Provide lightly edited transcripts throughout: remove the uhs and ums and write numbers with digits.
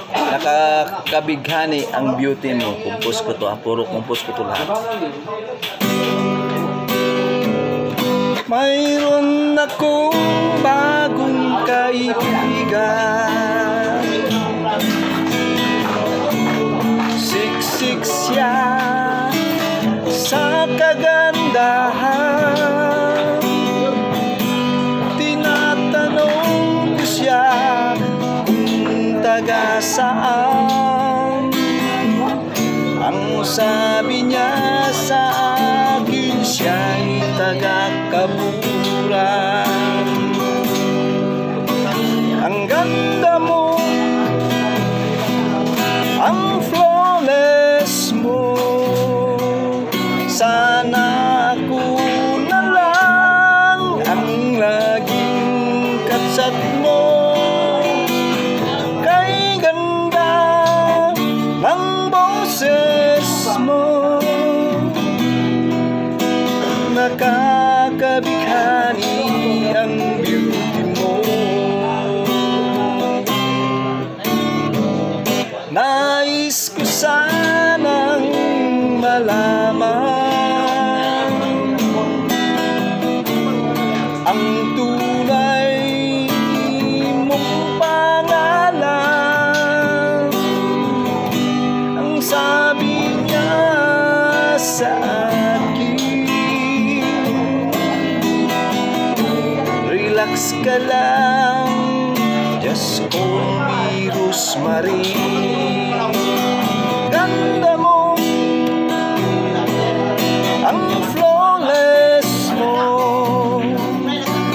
Nakakabighani ang beauty mo. Kumpos ko to, puro kumpos ko to lahat. Mayroon akong bagong kaibigan. Siksik siya sa kagandahan. Tinatanong ko siya kung taga saan. Ang sabi niya sa akin, siya'y taga Kaburan. Ang ganda mo, ang flawless mo, sana ako na lang ang laging katsat mo. Kay ganda ng boses mo, nakakabighani ang beauty mo. Nais ko sanang malaman ang tunay mong pangalan. Ang sabi niya sa akin, relax ka lang, just call me Rosemary. Ganda mo, ang flawless mo,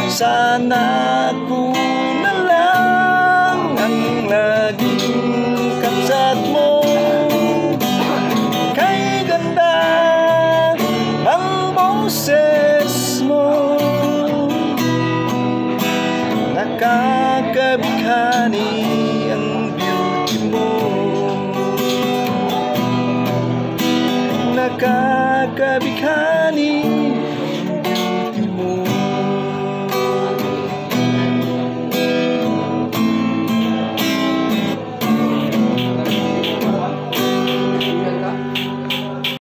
sana ako na lang ang laging katsat mo. Kay ganda ang boses mo, nakakabighani ang beauty mo. Nakakabighani